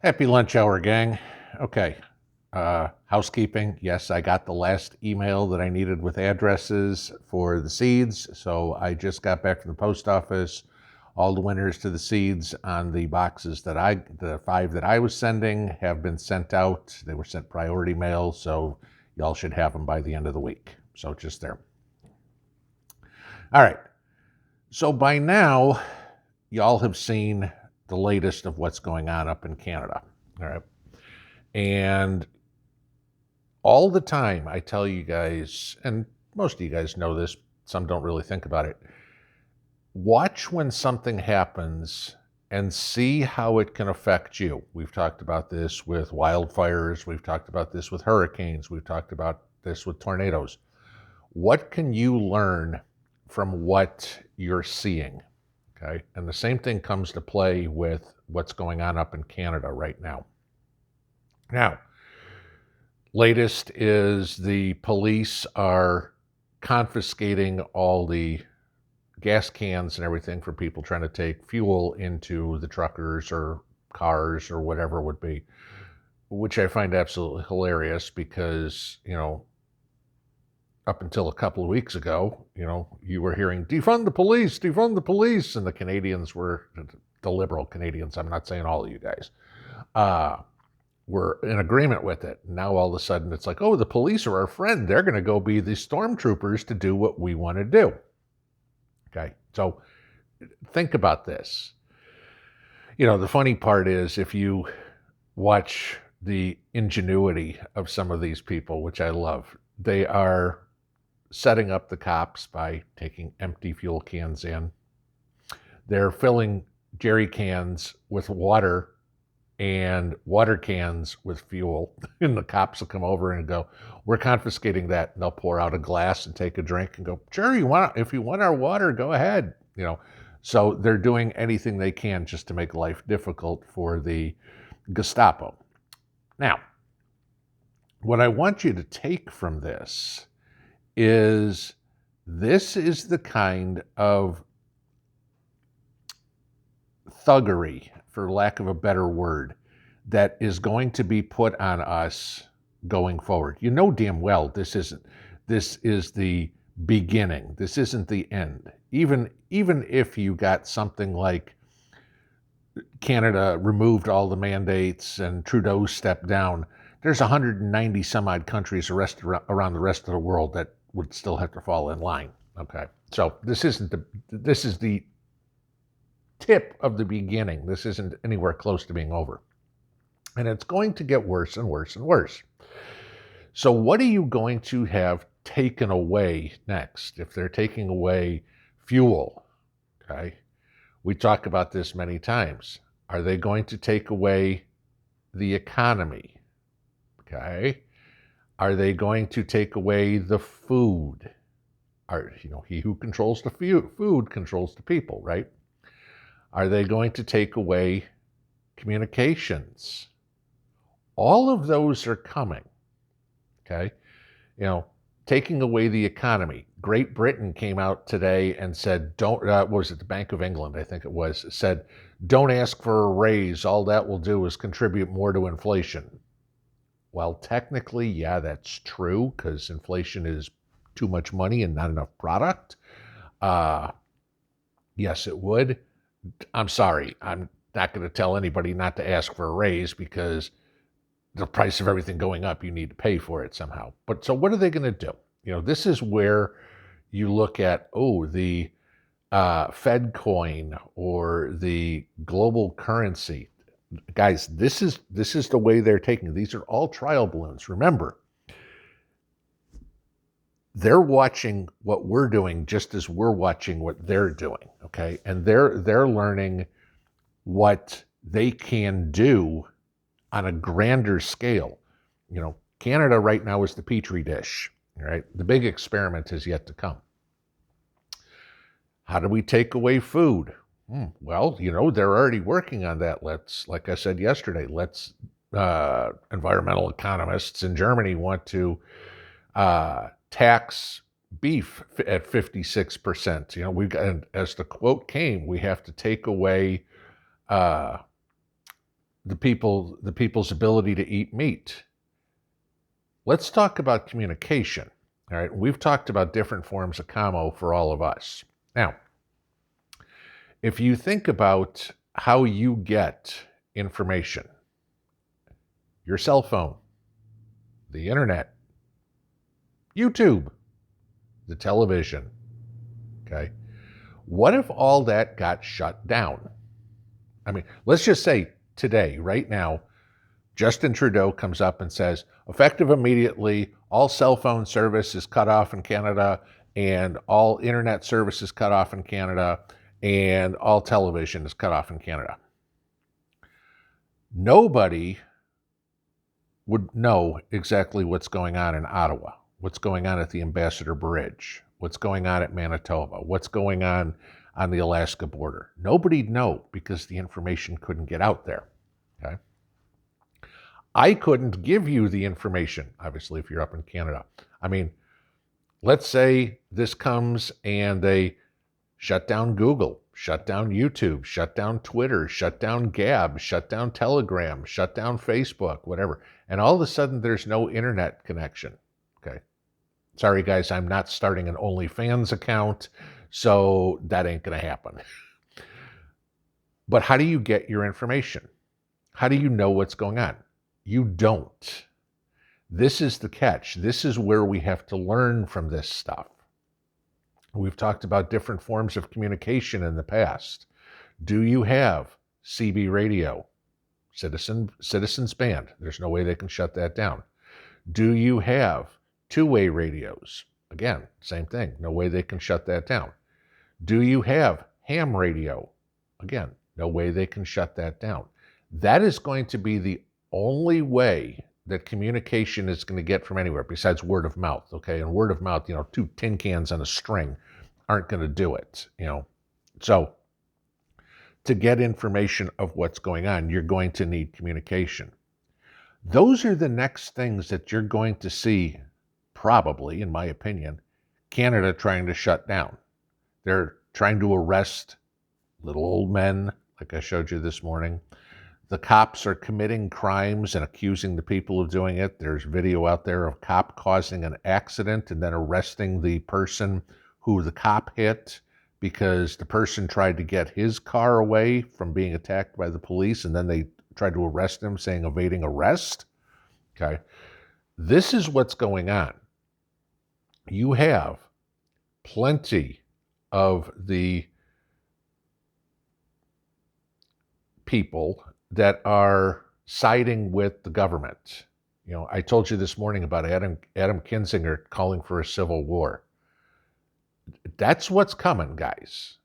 Happy lunch hour, gang. Okay. Housekeeping. Yes, I got the last email that I needed with addresses for the seeds. So I just got back from the post office. All the winners to the seeds on the boxes the 5 that I was sending have been sent out. They were sent priority mail. So y'all should have them by the end of the week. So just there. All right. So by now, y'all have seen the latest of what's going on up in Canada. All right. And all the time, I tell you guys, and most of you guys know this, some don't really think about it. Watch when something happens and see how it can affect you. We've talked about this with wildfires. We've talked about this with hurricanes. We've talked about this with tornadoes. What can you learn from what you're seeing? Okay. And the same thing comes to play with what's going on up in Canada right now. Now, latest is the police are confiscating all the gas cans and everything for people trying to take fuel into the truckers or cars or whatever it would be, which I find absolutely hilarious because, up until a couple of weeks ago, you were hearing defund the police, and the Canadians were, the liberal Canadians, I'm not saying all of you guys, were in agreement with it. Now all of a sudden it's like, oh, the police are our friend. They're going to go be the stormtroopers to do what we want to do. Okay, so think about this. The funny part is if you watch the ingenuity of some of these people, which I love, they are setting up the cops by taking empty fuel cans in. They're filling jerry cans with water and water cans with fuel, and the cops will come over and go, we're confiscating that, and they'll pour out a glass and take a drink and go, sure, if you want our water, go ahead. So they're doing anything they can just to make life difficult for the Gestapo. Now, what I want you to take from this is the kind of thuggery, for lack of a better word, that is going to be put on us going forward. You know damn well this is the beginning. This isn't the end. Even if you got something like Canada removed all the mandates and Trudeau stepped down, there's 190 some odd countries around the rest of the world that would still have to fall in line. Okay, so this is the tip of the beginning. This isn't anywhere close to being over. And it's going to get worse and worse and worse. So what are you going to have taken away next if they're taking away fuel? Okay. We talk about this many times. Are they going to take away the economy? Okay. Are they going to take away the food? He who controls the food controls the people, right? Are they going to take away communications? All of those are coming, okay? Taking away the economy. Great Britain came out today and said, what was it, the Bank of England, I think it was, said, don't ask for a raise. All that will do is contribute more to inflation. Well, technically, yeah, that's true, because inflation is too much money and not enough product. Yes, it would. I'm sorry, I'm not going to tell anybody not to ask for a raise because the price of everything going up, you need to pay for it somehow. But so what are they going to do? This is where you look at, the Fed coin or the global currency. Guys, this is the way they're taking. These are all trial balloons. Remember, they're watching what we're doing just as we're watching what they're doing, okay? And they're learning what they can do on a grander scale. Canada right now is the petri dish, right? The big experiment is yet to come. How do we take away food? Well, they're already working on that. Like I said yesterday, environmental economists in Germany want to tax beef at 56%. We've got, as the quote came, we have to take away the people's ability to eat meat. Let's talk about communication. All right, we've talked about different forms of commo for all of us. Now, if you think about how you get information, your cell phone, the internet, YouTube, the television, okay? What if all that got shut down? I mean, let's just say today, right now, Justin Trudeau comes up and says, effective immediately, all cell phone service is cut off in Canada, and all internet service is cut off in Canada, and all television is cut off in Canada. Nobody would know exactly what's going on in Ottawa, what's going on at the Ambassador Bridge, what's going on at Manitoba, what's going on the Alaska border. Nobody'd know because the information couldn't get out there, okay? I couldn't give you the information, obviously, if you're up in Canada. I mean, let's say this comes and they shut down Google, shut down YouTube, shut down Twitter, shut down Gab, shut down Telegram, shut down Facebook, whatever. And all of a sudden there's no internet connection. Okay. Sorry guys, I'm not starting an OnlyFans account, so that ain't gonna happen. But how do you get your information? How do you know what's going on? You don't. This is the catch. This is where we have to learn from this stuff. We've talked about different forms of communication in the past. Do you have CB radio? Citizens band. There's no way they can shut that down. Do you have two-way radios? Again, same thing. No way they can shut that down. Do you have ham radio? Again, no way they can shut that down. That is going to be the only way that communication is going to get from anywhere besides word of mouth, okay? And word of mouth, 2 tin cans on a string aren't going to do it, So to get information of what's going on, you're going to need communication. Those are the next things that you're going to see, probably, in my opinion, Canada trying to shut down. They're trying to arrest little old men, like I showed you this morning. The cops are committing crimes and accusing the people of doing it. There's video out there of a cop causing an accident and then arresting the person who the cop hit because the person tried to get his car away from being attacked by the police, and then they tried to arrest him, saying evading arrest. Okay. This is what's going on. You have plenty of the people that are siding with the government. I told you this morning about Adam Kinzinger calling for a civil war. That's what's coming, guys.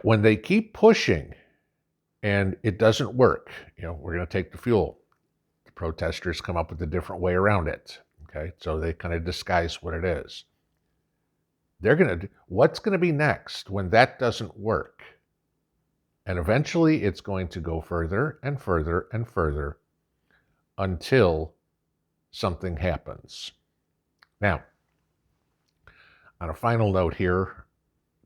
When they keep pushing and it doesn't work, we're going to take the fuel. The protesters come up with a different way around it. Okay, so they kind of disguise what it is. What's going to be next when that doesn't work? And eventually it's going to go further and further and further until something happens. Now, on a final note here,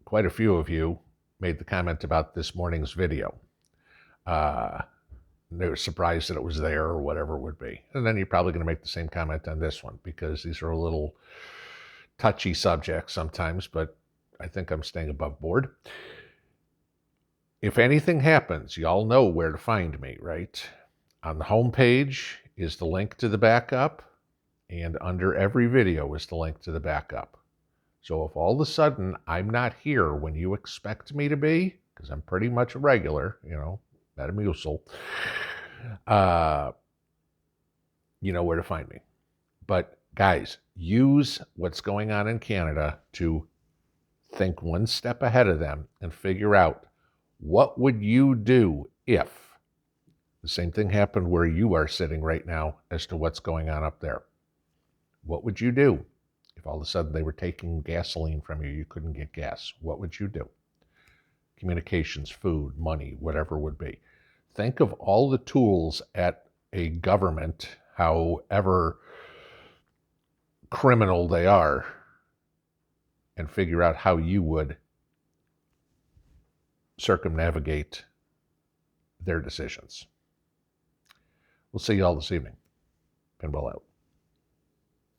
quite a few of you made the comment about this morning's video. They were surprised that it was there or whatever it would be. And then you're probably going to make the same comment on this one because these are a little touchy subjects sometimes, but I think I'm staying above board. If anything happens, y'all know where to find me, right? On the home page is the link to the backup, and under every video is the link to the backup. So if all of a sudden I'm not here when you expect me to be, because I'm pretty much a regular, Metamucil, you know where to find me. But guys, use what's going on in Canada to think one step ahead of them and figure out, what would you do if the same thing happened where you are sitting right now as to what's going on up there? What would you do if all of a sudden they were taking gasoline from you, you couldn't get gas? What would you do? Communications, food, money, whatever it would be. Think of all the tools at a government, however criminal they are, and figure out how you would circumnavigate their decisions. We'll see you all this evening. Pinball out.